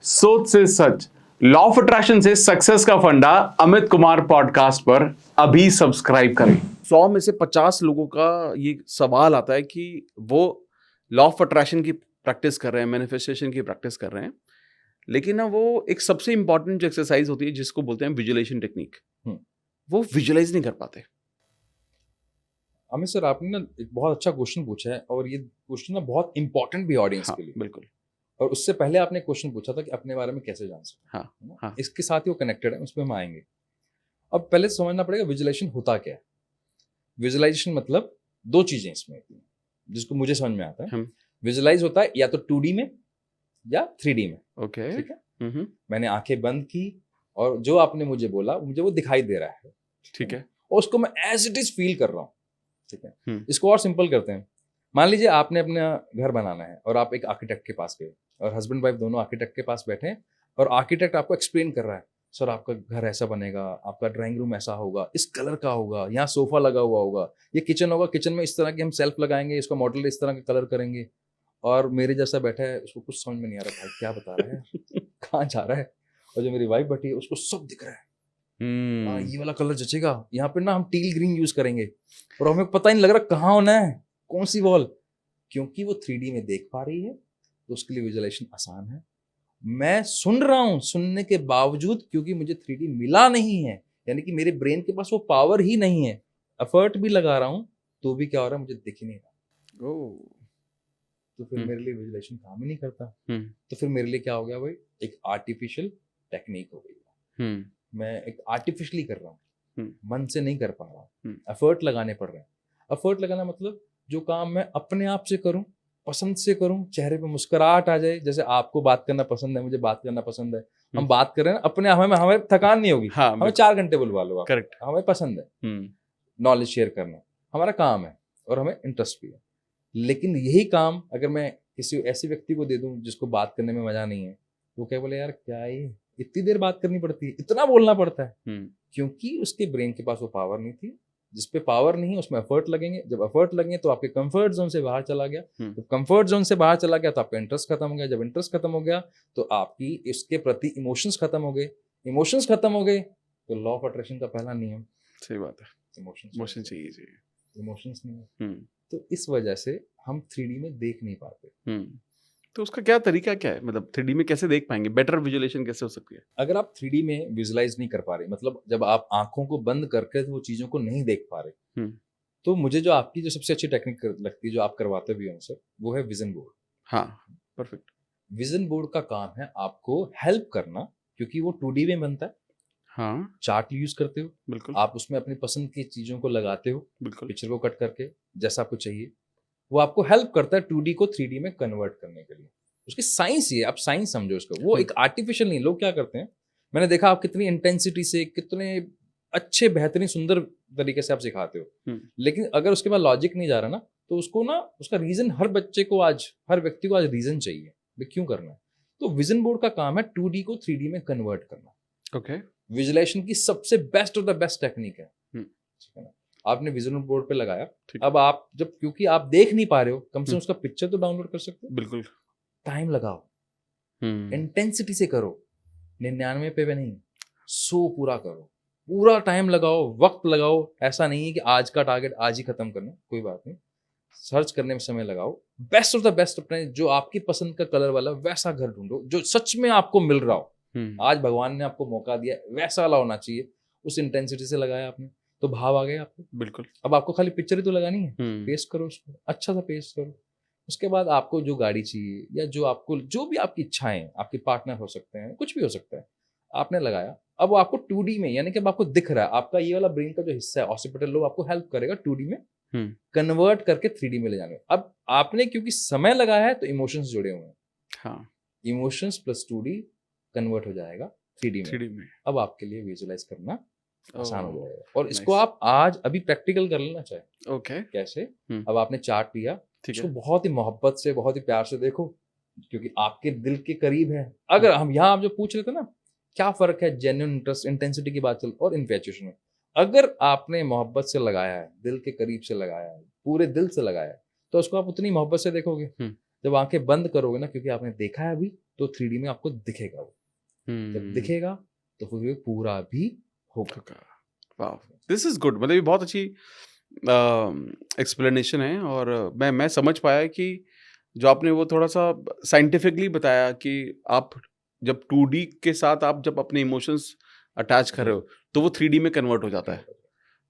सोच से सच, law of attraction से सक्सेस का फंडा, अमित कुमार पॉडकास्ट पर अभी सब्सक्राइब करें। 100 में से 50 लोगों का ये सवाल आता है कि वो लॉ ऑफ अट्रैक्शन की प्रैक्टिस कर रहे हैं, मैनिफेस्टेशन की प्रैक्टिस कर रहे हैं, लेकिन ना वो एक सबसे इंपॉर्टेंट जो एक्सरसाइज होती है जिसको बोलते हैं विजुअलाइजेशन टेक्निक, वो विजुअलाइज नहीं कर पाते। अमित सर, आपने ना एक बहुत अच्छा क्वेश्चन पूछा है और ये क्वेश्चन ना बहुत इंपॉर्टेंट भी ऑडियंस हाँ, के लिए। बिल्कुल। और उससे पहले आपने क्वेश्चन पूछा था कि अपने बारे में कैसे जान सकते हाँ, हैं ना? हाँ। इसके साथ ही वो कनेक्टेड है, उस पर हम आएंगे। अब पहले समझना पड़ेगा विजुअलाइजेशन होता क्या है। विजुअलाइजेशन मतलब दो चीजें इसमें होती हैं जिसको मुझे समझ में आता है। विजुअलाइज होता है या तो 2D में या 3D में। ओके। ठीक है। मैंने आंखें बंद की और जो आपने मुझे बोला मुझे वो दिखाई दे रहा है। ठीक है। और उसको मैं एज इट इज फील कर रहा हूँ। ठीक है। हम्म। इसको और सिंपल करते हैं। मान लीजिए आपने अपना घर बनाना है और आप एक आर्किटेक्ट के पास गए और हस्बैंड वाइफ दोनों आर्किटेक्ट के पास बैठे हैं और आर्किटेक्ट आपको एक्सप्लेन कर रहा है, सर आपका घर ऐसा बनेगा, आपका ड्राइंग रूम ऐसा होगा, इस कलर का होगा, यहाँ सोफा लगा हुआ होगा, ये किचन होगा, किचन में इस तरह के हम सेल्फ लगाएंगे, इसका मॉडल इस तरह का कलर करेंगे। और मेरे जैसा बैठा है, उसको कुछ समझ में नहीं आ रहा, भाई क्या बता रहा है कहाँ जा रहा है। और जो मेरी वाइफ बैठी है उसको सब दिख रहा है। ये वाला कलर जचेगा, यहाँ पे ना हम टील ग्रीन यूज करेंगे, और हमें पता ही नहीं लग रहा कहाँ होना है, कौन सी वॉल, क्योंकि वो 3D में देख पा रही है तो उसके लिए विजुअलाइजेशन आसान है। मैं सुन रहा हूं, सुनने के बावजूद क्योंकि मुझे 3D मिला नहीं है, यानी कि मेरे ब्रेन के पास वो पावर ही नहीं है, एफर्ट भी लगा रहा हूं तो भी क्या हो रहा है, मुझे दिख ही नहीं रहा। तो फिर मेरे लिए विजुअलाइजेशन काम ही नहीं करता। तो फिर मेरे लिए क्या हो गया भाई, एक आर्टिफिशियल टेक्निक हो गई। मैं एक आर्टिफिशियली कर रहा हूँ, मन से नहीं कर पा रहा हूँ, एफर्ट लगाने पड़ रहे हैं। एफर्ट लगाना मतलब जो काम मैं अपने आप से करूं, पसंद से करूं, चेहरे पे मुस्कुराहट आ जाए, जैसे आपको बात करना पसंद है, मुझे बात करना पसंद है, हम बात कर रहे हैं अपने आप, हमें थकान नहीं होगी। हाँ, हमें 4 घंटे बुलवा लो आप, करेक्ट। हमें पसंद है नॉलेज शेयर करना, हमारा काम है और हमें इंटरेस्ट भी है। लेकिन यही काम अगर मैं किसी ऐसे व्यक्ति को दे दूं जिसको बात करने में मजा नहीं है, वो क्या बोले, यार क्या है इतनी देर बात करनी पड़ती है, इतना बोलना पड़ता है, क्योंकि उसके ब्रेन के पास वो पावर नहीं थी। जिस पे पावर नहीं है उसमें एफर्ट लगेंगे, जब एफर्ट लगेंगे तो आपके कंफर्ट जोन से बाहर चला गया, जब कंफर्ट जोन से बाहर चला गया तो आपका इंटरेस्ट खत्म हो गया, जब इंटरेस्ट खत्म हो गया तो आपकी इसके प्रति इमोशंस खत्म हो गए, इमोशंस खत्म हो गए तो लॉ ऑफ अट्रैक्शन का पहला नियम, सही बात है, इमोशन चाहिए। इमोशंस नहीं है, तो इस वजह से हम 3D में देख नहीं पाते। तो उसका क्या तरीका क्या है, मतलब 3D में कैसे देख पाएंगे, बेटर विजुअलाइजेशन कैसे हो सकती है? अगर आप 3D में विजुअलाइज नहीं कर पा रहे, मतलब जब आप आंखों को बंद करके वो चीजों को नहीं देख पा रहे, तो मुझे जो आपकी जो सबसे अच्छी टेक्निक लगती है, जो आप करवाते भी हो सर, वो है विजन बोर्ड। हाँ, परफेक्ट। विजन बोर्ड का काम है आपको हेल्प करना, क्योंकि वो 2D में बनता है। हाँ, चार्ट यूज करते हो, बिल्कुल। आप उसमें अपनी पसंद की चीजों को लगाते हो, बिल्कुल। पिक्चर को कट करके जैसा आपको चाहिए, वो आपको हेल्प करता है 2D को 3D में कन्वर्ट करने के लिए। उसकी साइंस ये, आप साइंस समझो उसको, वो एक आर्टिफिशियल नहीं। लोग क्या करते हैं, मैंने देखा आप कितनी इंटेंसिटी से, कितने अच्छे बेहतरीन सुंदर तरीके से आप सिखाते हो, लेकिन अगर उसके बाद लॉजिक नहीं जा रहा ना, तो उसको ना, उसका रीजन हर बच्चे को आज, हर व्यक्ति को आज रीजन चाहिए भाई क्यों करना है। तो विजन बोर्ड का काम है 2D को 3D में कन्वर्ट करना। ओके। विजुअलाइजेशन की सबसे best of the best technique है। ठीक है ना, आपने विजन बोर्ड पे लगाया, अब आप जब, क्योंकि आप देख नहीं पा रहे हो, कम से कम उसका पिक्चर तो डाउनलोड कर सकते हो। बिल्कुल। टाइम लगाओ, इंटेंसिटी से करो, 99 पे भी नहीं, 100 पूरा करो, पूरा टाइम लगाओ, वक्त लगाओ। ऐसा नहीं है कि आज का टारगेट आज ही खत्म करना, कोई बात नहीं, सर्च करने में समय लगाओ, बेस्ट ऑफ द बेस्ट अपने जो आपकी पसंद का कलर वाला वैसा घर ढूंढो जो सच में आपको मिल रहा हो। आज भगवान ने आपको मौका दिया, वैसा वाला होना चाहिए, उस इंटेंसिटी से लगाया आपने तो भाव आ गए आपको। बिल्कुल। अब आपको खाली पिक्चर ही तो लगानी है, पेस्ट करो उसको, अच्छा सा पेस्ट करो। उसके बाद आपको जो गाड़ी चाहिए या जो आपको, जो भी आपकी इच्छाएं, आपके पार्टनर हो सकते हैं, कुछ भी हो सकता है, आपने लगाया। अब वो आपको 2D में, यानी कि अब आपको दिख रहा है, आपका ये वाला ब्रेन का जो हिस्सा है ऑसिपिटल लोब आपको हेल्प करेगा 2D में कन्वर्ट करके 3D में ले जाने। अब आपने क्योंकि समय लगाया है तो इमोशंस जुड़े हुए हैं। हाँ, इमोशंस प्लस 2D कन्वर्ट हो जाएगा 3D में। अब आपके लिए विजुअलाइज करना आसान हो जाएगा। और इसको आप आज अभी प्रैक्टिकल कर लेना चाहे। ओके। कैसे? अब आपने चार्ट लिया, इसको बहुत ही मोहब्बत से, बहुत ही प्यार से देखो, क्योंकि आपके दिल के करीब है। अगर हम यहाँ आप जो पूछ रहे थे ना, क्या फर्क है जेन्युइन इंटरेस्ट, इंटेंसिटी की बात चल और इन्फैचुएशन में, अगर आपने मोहब्बत से लगाया है, दिल के करीब से लगाया है, पूरे दिल से लगाया है, तो उसको आप उतनी मोहब्बत से देखोगे। जब आंखें बंद करोगे ना, क्योंकि आपने देखा है अभी, तो 3D में आपको दिखेगा वो, जब दिखेगा तो फिर वो पूरा भी होगा। वाह, दिस इज गुड। मतलब ये बहुत अच्छी एक्सप्लेनेशन है, और मैं समझ पाया कि जो आपने वो थोड़ा सा साइंटिफिकली बताया कि आप जब 2D के साथ आप जब अपने इमोशंस अटैच कर रहे हो तो वो 3D में कन्वर्ट हो जाता है।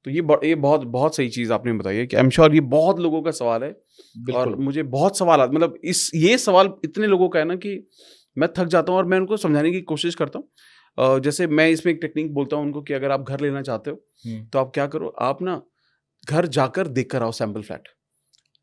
तो ये बहुत बहुत सही चीज़ आपने बताई है कि आई एम श्योर ये बहुत लोगों का सवाल है, और बिल्कुल। मुझे बहुत सवाल आते, मतलब ये सवाल इतने लोगों का है ना कि मैं थक जाता हूँ और मैं उनको समझाने की कोशिश करता हूँ। जैसे मैं इसमें एक टेक्निक बोलता हूँ उनको कि अगर आप घर लेना चाहते हो तो आप क्या करो, आप ना घर जाकर देख कर आओ सैंपल फ्लैट।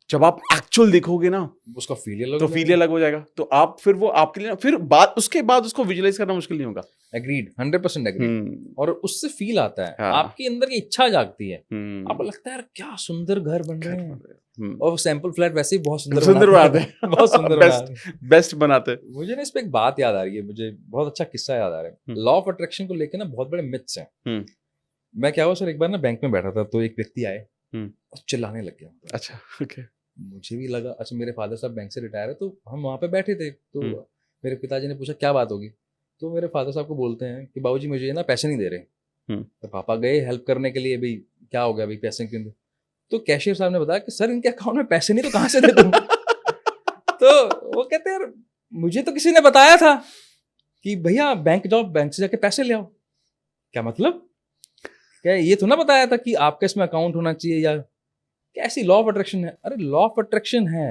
जब आप एक्चुअल देखोगे ना उसका फील अलग तो फील अलग हो जाएगा। तो आप फिर वो आपके लिए फिर उसके बाद उसको विजुलाइज करना मुश्किल नहीं होगा। Agreed, 100% agreed. और उससे फील आता है, हाँ। आपके अंदर की इच्छा जागती है, आपको लगता है यार क्या सुंदर घर बन रहे हैं। और सैंपल फ्लैट वैसे ही बहुत सुंदर बनाते हैं। बहुत सुंदर बनाते हैं, बेस्ट बनाते हैं। मुझे ना इस पे एक बात याद आ रही है, मुझे बहुत अच्छा किस्सा याद आ रहा है। लॉ ऑफ अट्रैक्शन को लेकर ना बहुत बड़े मिथ्स हैं। मैं क्या हुआ सर, एक बार ना बैंक में बैठा था तो एक व्यक्ति आए और चिल्लाने लग गया। अच्छा, ओके। मुझे भी लगा, अच्छा मेरे फादर साहब बैंक से रिटायर है, तो हम वहाँ पे बैठे थे, तो मेरे पिताजी ने पूछा क्या बात होगी, तो मेरे फादर साहब को बोलते हैं कि बाबूजी मुझे ना पैसे नहीं दे रहे। तो पापा गए हेल्प करने के लिए, भाई क्या हो गया भाई, पैसे क्यों दे? तो कैशियर साहब ने बताया कि सर इनके अकाउंट में पैसे नहीं, तो कहाँ से दे दूं? तो वो कहते हैं मुझे तो किसी ने बताया था कि भैया बैंक जाओ, बैंक से जाके पैसे ले आओ। क्या मतलब? क्या ये तो ना बताया था कि आपके इसमें अकाउंट होना चाहिए, या कैसी लॉ ऑफ अट्रैक्शन है? अरे लॉ ऑफ अट्रैक्शन है,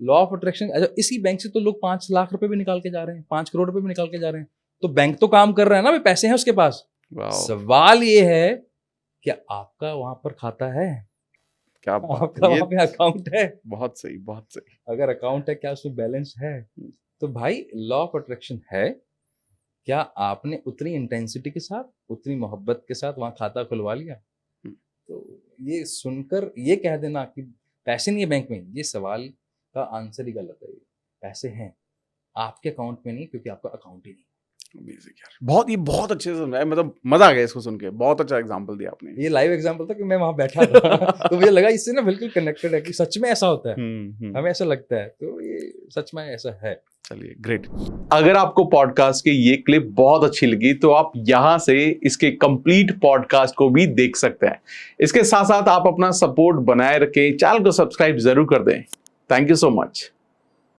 लॉ ऑफ अट्रैक्शन। इसी बैंक से तो लोग 5 लाख रुपए भी निकाल के जा रहे हैं, 5 करोड़ रुपए भी निकाल के जा रहे हैं। तो बैंक तो काम कर रहा है ना, भाई पैसे हैं उसके पास। सवाल ये है कि आपका वहां पर खाता है, क्या आपका वहां पे अकाउंट है? बहुत सही, बहुत सही। अगर अकाउंट है, क्या उसमें बैलेंस है? तो भाई लॉ ऑफ अट्रैक्शन है, क्या आपने उतनी इंटेंसिटी के साथ, उतनी मोहब्बत के साथ वहां खाता खुलवा लिया? तो ये सुनकर ये कह देना कि पैसे नहीं है बैंक में, ये सवाल का आंसर ही गलत है। पैसे हैं आपके अकाउंट में नहीं, क्योंकि आपका अकाउंट ही नहीं। अमेजिंग यार, बहुत अच्छे से समझाया, मतलब मजा आ गया इसको सुन के। बहुत अच्छा एग्जांपल दिया आपने। ये लाइव एग्जांपल था कि मैं वहां बैठा था तो मुझे लगा इससे ना बिल्कुल कनेक्टेड है कि सच में ऐसा होता है। हमें ऐसा लगता है, तो ये सच में ऐसा है। चलिए, ग्रेट। अगर आपको पॉडकास्ट की ये क्लिप बहुत अच्छी लगी तो आप यहां से इसके कंप्लीट पॉडकास्ट को भी देख सकते हैं। इसके साथ साथ आप अपना सपोर्ट बनाए रखें, चैनल को सब्सक्राइब जरूर कर दें। Thank you so much.